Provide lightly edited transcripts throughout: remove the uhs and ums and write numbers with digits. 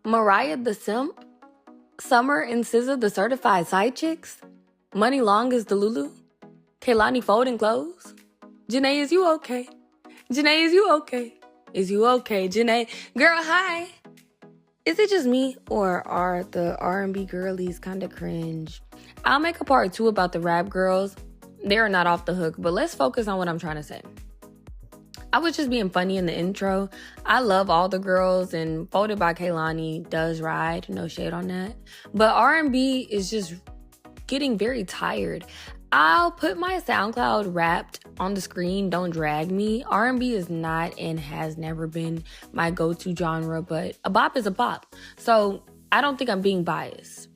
Mariah the Simp, Summer and SZA the Certified Side Chicks, Money Long is the Lulu, Kehlani folding clothes. Jhené, is you okay? Jhené, is you okay? Is you okay, Jhené? Girl, hi. Is it just me, or are the R&B girlies kind of cringe? I'll make a part 2 about the rap girls. They're not off the hook, but let's focus on what I'm trying to say. I was just being funny in the intro. I love all the girls, and Folded by Kehlani does ride. No shade on that. But R&B is just getting very tired. I'll put my SoundCloud Wrapped on the screen. Don't drag me. R&B is not and has never been my go-to genre, but a bop is a bop. So I don't think I'm being biased.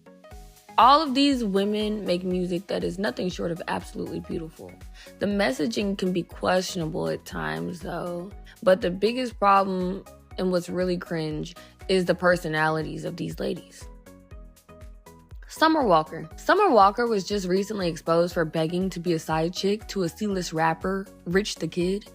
All of these women make music that is nothing short of absolutely beautiful. The messaging can be questionable at times, though. But the biggest problem, and what's really cringe, is the personalities of these ladies. Summer Walker. Summer Walker was just recently exposed for begging to be a side chick to a C-list rapper, Rich the Kid.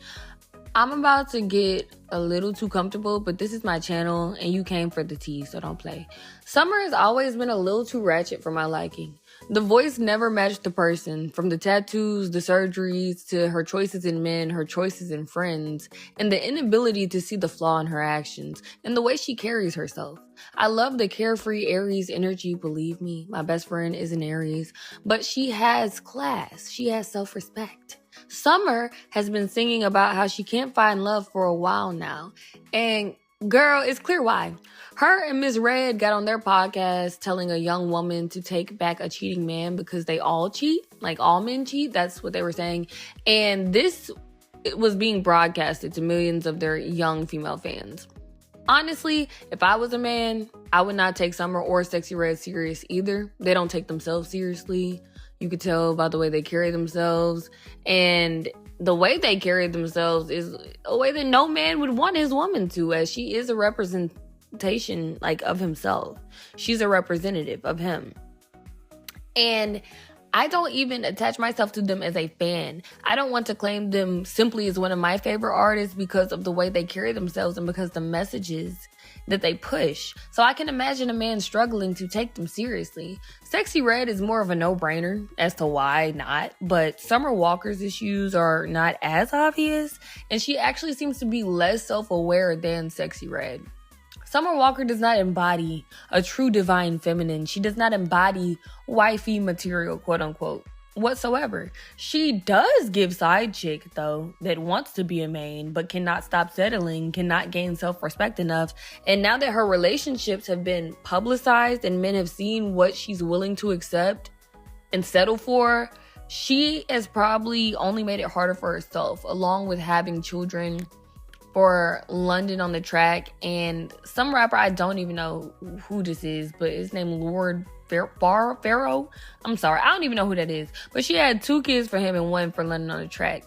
I'm about to get a little too comfortable, but this is my channel and you came for the tea, so don't play. Summer has always been a little too ratchet for my liking. The voice never matched the person, from the tattoos, the surgeries, to her choices in men, her choices in friends, and the inability to see the flaw in her actions, and the way she carries herself. I love the carefree Aries energy, believe me. My best friend is an Aries, but she has class. She has self-respect. Summer has been singing about how she can't find love for a while now. And girl, it's clear why. Her and Miss Red got on their podcast telling a young woman to take back a cheating man because they all cheat. Like, all men cheat. That's what they were saying. And this was being broadcasted to millions of their young female fans. Honestly, if I was a man, I would not take Summer or Sexy Red serious either. They don't take themselves seriously. You could tell by the way they carry themselves. And the way they carry themselves is a way that no man would want his woman to, as she is a representation, like, of himself. She's a representative of him. And I don't even attach myself to them as a fan. I don't want to claim them simply as one of my favorite artists because of the way they carry themselves and because the messages that they push. So I can imagine a man struggling to take them seriously. Sexy Red is more of a no-brainer as to why not, but Summer Walker's issues are not as obvious, and she actually seems to be less self-aware than Sexy Red. Summer Walker does not embody a true divine feminine. She does not embody wifey material, quote unquote, whatsoever. She does give side chick, though, that wants to be a main, but cannot stop settling, cannot gain self-respect enough. And now that her relationships have been publicized and men have seen what she's willing to accept and settle for, she has probably only made it harder for herself, along with having children for London on the Track and some rapper, I don't even know who this is, but his name Lord Pharaoh. I'm sorry, I don't even know who that is. But she had 2 kids for him and 1 for London on the Track.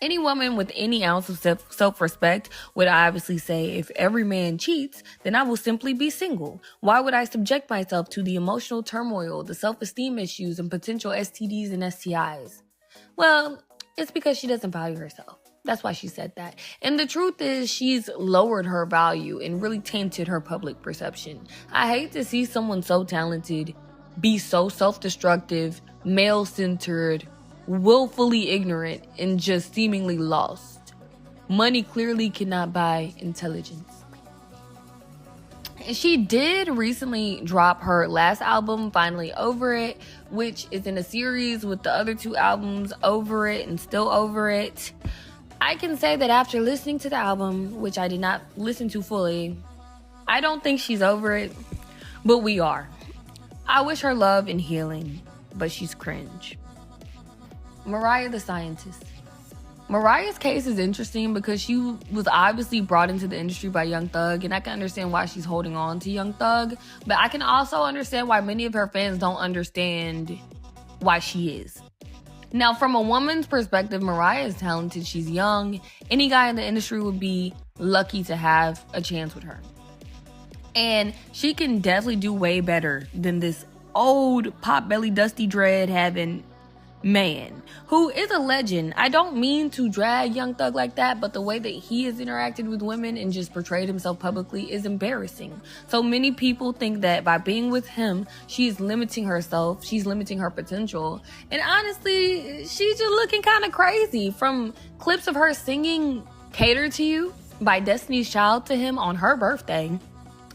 Any woman with any ounce of self-respect would obviously say, if every man cheats, then I will simply be single. Why would I subject myself to the emotional turmoil, the self-esteem issues, and potential STDs and STIs? Well, it's because she doesn't value herself. That's why she said that. And the truth is, she's lowered her value and really tainted her public perception. I hate to see someone so talented be so self-destructive, male-centered, willfully ignorant, and just seemingly lost. Money clearly cannot buy intelligence. And she did recently drop her last album, Finally Over It, which is in a series with the other 2 albums, Over It and Still Over It. I can say that after listening to the album, which I did not listen to fully, I don't think she's over it, but we are. I wish her love and healing, but she's cringe. Mariah the Scientist. Mariah's case is interesting because she was obviously brought into the industry by Young Thug, and I can understand why she's holding on to Young Thug, but I can also understand why many of her fans don't understand why she is. Now, from a woman's perspective, Mariah is talented. She's young. Any guy in the industry would be lucky to have a chance with her. And she can definitely do way better than this old pot belly, dusty dread having man who is a legend. I don't mean to drag Young Thug like that, but the way that he has interacted with women and just portrayed himself publicly is embarrassing. So many people think that by being with him, she's limiting herself, she's limiting her potential. And honestly, she's just looking kind of crazy. From clips of her singing Cater to You by Destiny's Child to him on her birthday,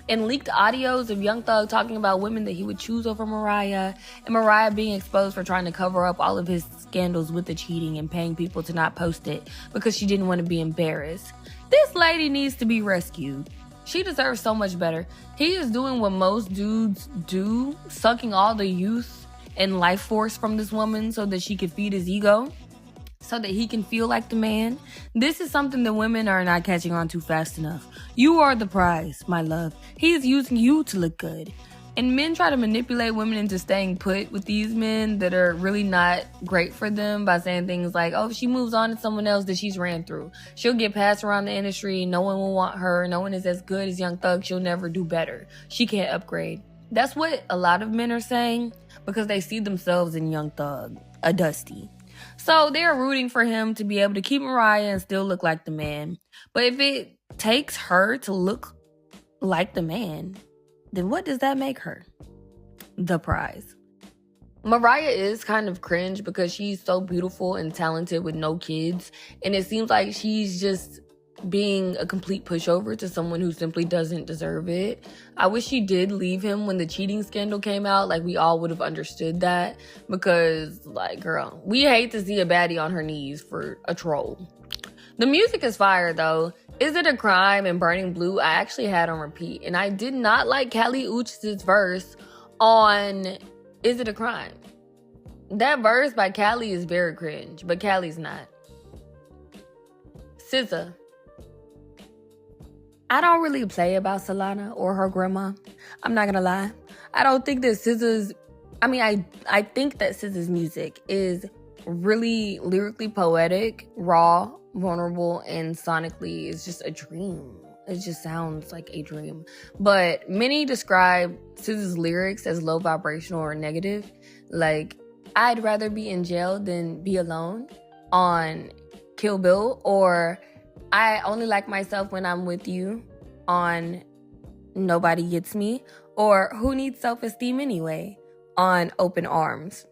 and leaked audios of Young Thug talking about women that he would choose over Mariah, and Mariah being exposed for trying to cover up all of his scandals with the cheating and paying people to not post it because she didn't want to be embarrassed. This lady needs to be rescued. She deserves so much better. He is doing what most dudes do, sucking all the youth and life force from this woman so that she can feed his ego, so that he can feel like the man. This is something that women are not catching on to fast enough. You are the prize, my love. He is using you to look good. And men try to manipulate women into staying put with these men that are really not great for them by saying things like, oh, if she moves on to someone else that she's ran through, she'll get passed around the industry. No one will want her. No one is as good as Young Thug. She'll never do better. She can't upgrade. That's what a lot of men are saying because they see themselves in Young Thug, a Dusty. So they're rooting for him to be able to keep Mariah and still look like the man. But if it takes her to look like the man, then what does that make her? The prize. Mariah is kind of cringe because she's so beautiful and talented with no kids. And it seems like she's just being a complete pushover to someone who simply doesn't deserve it. I wish she did leave him when the cheating scandal came out. Like, we all would have understood that because, like, girl, we hate to see a baddie on her knees for a troll. The music is fire, though. Is It a Crime and Burning Blue I actually had on repeat. And I did not like Kali Uchis's verse on Is It a Crime. That verse by Kali is very cringe, but Kali's not. SZA. I don't really play about Solana or her grandma. I'm not gonna lie. I don't think that I think that SZA's music is really lyrically poetic, raw, vulnerable, and sonically is just a dream. It just sounds like a dream. But many describe SZA's lyrics as low vibrational or negative. Like, I'd rather be in jail than be alone on Kill Bill, or I only like myself when I'm with you on Nobody Gets Me, or Who Needs Self-Esteem Anyway on Open Arms.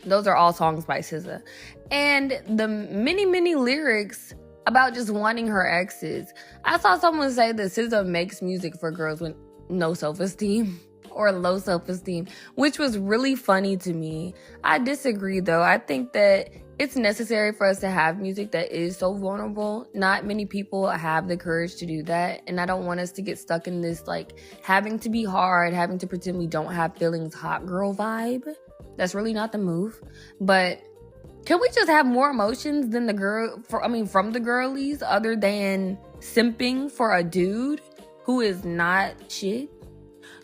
Those are all songs by SZA. And the many lyrics about just wanting her exes. I saw someone say that SZA makes music for girls with no self-esteem or low self-esteem, which was really funny to me. I disagree, though. I think that it's necessary for us to have music that is so vulnerable. Not many people have the courage to do that. And I don't want us to get stuck in this, like, having to be hard, having to pretend we don't have feelings, hot girl vibe. That's really not the move. But can we just have more emotions than from the girlies, other than simping for a dude who is not shit?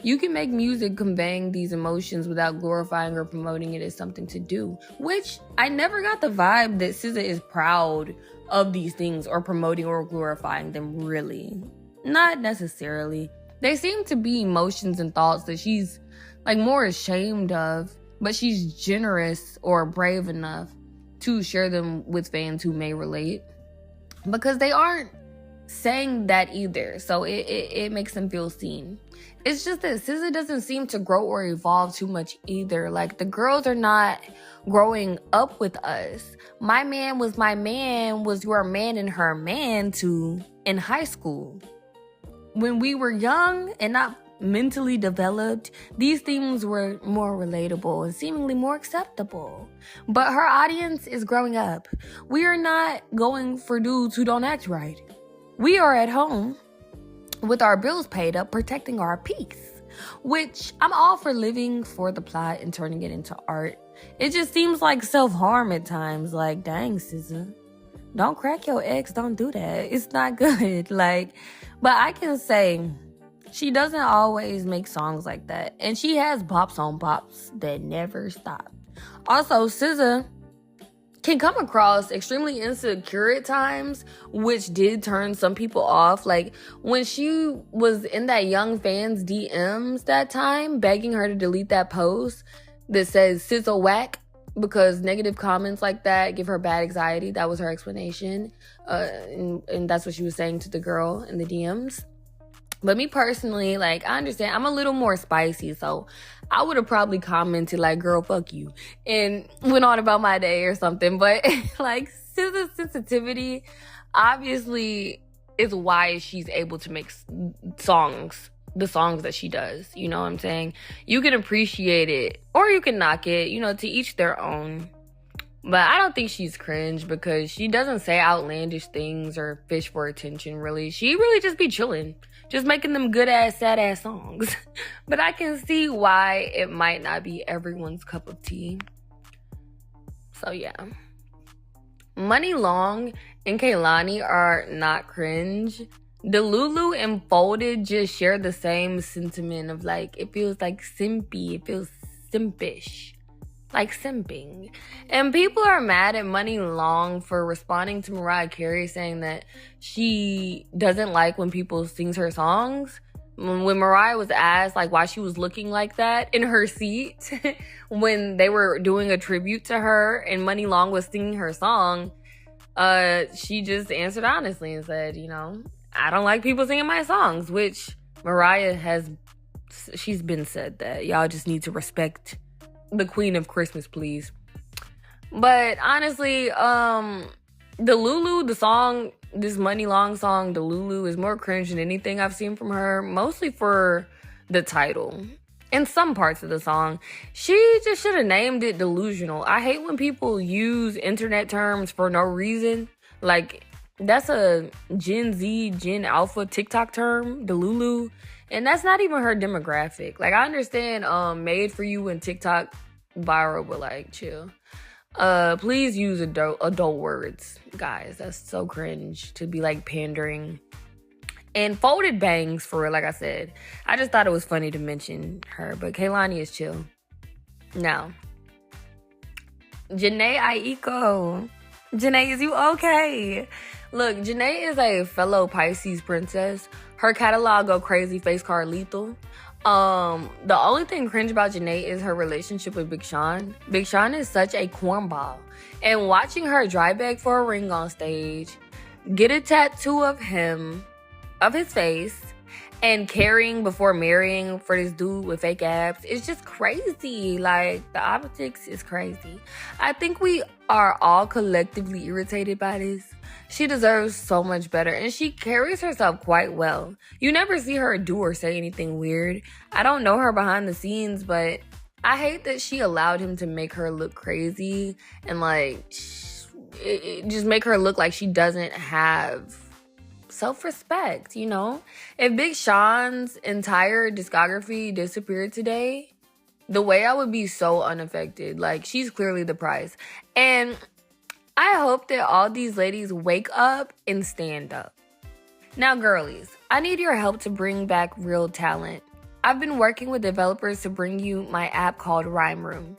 You can make music conveying these emotions without glorifying or promoting it as something to do, which I never got the vibe that SZA is proud of these things or promoting or glorifying them, really. Not necessarily. They seem to be emotions and thoughts that she's like more ashamed of, but she's generous or brave enough to share them with fans who may relate, because they aren't saying that either. So it makes them feel seen. It's just that SZA doesn't seem to grow or evolve too much either. Like, the girls are not growing up with us. My man was your man and her man too in high school. When we were young and not mentally developed, these themes were more relatable and seemingly more acceptable. But her audience is growing up. We are not going for dudes who don't act right. We are at home with our bills paid up, protecting our peace, which I'm all for living for the plot and turning it into art. It just seems like self-harm at times. Like, dang, SZA, don't crack your ex. Don't do that. It's not good. Like, but I can say she doesn't always make songs like that. And she has bops on bops that never stop. Also, SZA can come across extremely insecure at times, which did turn some people off. Like, when she was in that young fan's DMs that time, begging her to delete that post that says SZA whack, because negative comments like that give her bad anxiety. That was her explanation. And that's what she was saying to the girl in the DMs. But me personally, like, I understand. I'm a little more spicy, so I would have probably commented, like, girl, fuck you, and went on about my day or something. But, like, SZA's sensitivity, obviously, is why she's able to make songs, the songs that she does. You know what I'm saying? You can appreciate it, or you can knock it, you know, to each their own. But I don't think she's cringe because she doesn't say outlandish things or fish for attention, really. She really just be chilling. Just making them good-ass, sad-ass songs. But I can see why it might not be everyone's cup of tea. So, yeah. Money Long and Kehlani are not cringe. Delulu and Folded just share the same sentiment of, like, it feels like simpy. It feels simpish. Like simping. And people are mad at Money Long for responding to Mariah Carey saying that she doesn't like when people sing her songs. When Mariah was asked like why she was looking like that in her seat when they were doing a tribute to her and Money Long was singing her song, she just answered honestly and said, you know, I don't like people singing my songs, which Mariah she's been said that y'all just need to respect the Queen of Christmas, please. But honestly, Delulu, the song, this Money Long song, Delulu, is more cringe than anything I've seen from her, mostly for the title. In some parts of the song, she just should have named it Delusional. I hate when people use internet terms for no reason. Like, that's a Gen Z, Gen Alpha TikTok term, Delulu. And that's not even her demographic. Like, I understand Made For You and TikTok viral, but like, chill. Please use adult words, guys. That's so cringe to be like pandering. And Folded bangs for real, like I said. I just thought it was funny to mention her, but Kehlani is chill. Now, Jhené Aiko. Jhené, is you okay? Look, Jhené is a fellow Pisces princess. Her catalog go crazy, face card lethal. The only thing cringe about Jhené is her relationship with Big Sean. Big Sean is such a cornball. And watching her dry beg for a ring on stage, get a tattoo of him, of his face, and carrying before marrying for this dude with fake abs, it's just crazy. Like, the optics is crazy. I think we are all collectively irritated by this. She deserves so much better, and she carries herself quite well. You never see her do or say anything weird. I don't know her behind the scenes, but I hate that she allowed him to make her look crazy and like it just make her look like she doesn't have self-respect, you know? If Big Sean's entire discography disappeared today, the way I would be so unaffected. Like, she's clearly the prize. And I hope that all these ladies wake up and stand up. Now, girlies, I need your help to bring back real talent. I've been working with developers to bring you my app called Rhyme Room.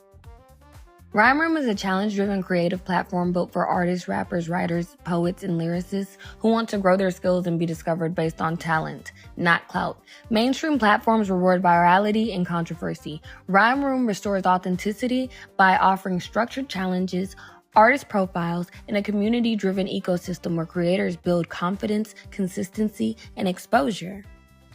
Rhyme Room is a challenge-driven creative platform built for artists, rappers, writers, poets, and lyricists who want to grow their skills and be discovered based on talent, not clout. Mainstream platforms reward virality and controversy. Rhyme Room restores authenticity by offering structured challenges, artist profiles, and a community-driven ecosystem where creators build confidence, consistency, and exposure.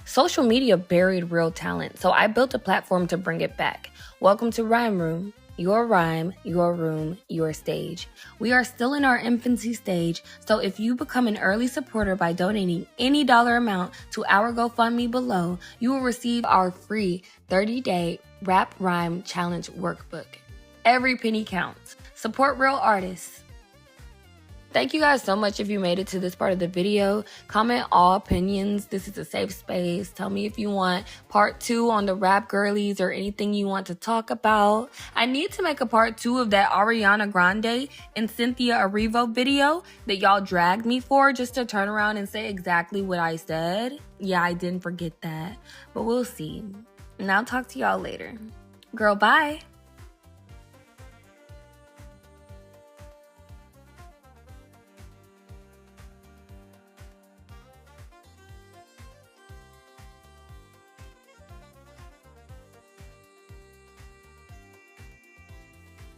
Social media buried real talent, so I built a platform to bring it back. Welcome to Rhyme Room. Your rhyme, your room, your stage. We are still in our infancy stage, so if you become an early supporter by donating any dollar amount to our GoFundMe below, you will receive our free 30-day Rap Rhyme Challenge workbook. Every penny counts. Support real artists. Thank you guys so much if you made it to this part of the video. Comment all opinions. This is a safe space. Tell me if you want part 2 on the rap girlies or anything you want to talk about. I need to make a part 2 of that Ariana Grande and Cynthia Erivo video that y'all dragged me for just to turn around and say exactly what I said. Yeah, I didn't forget that. But we'll see. And I'll talk to y'all later. Girl, bye.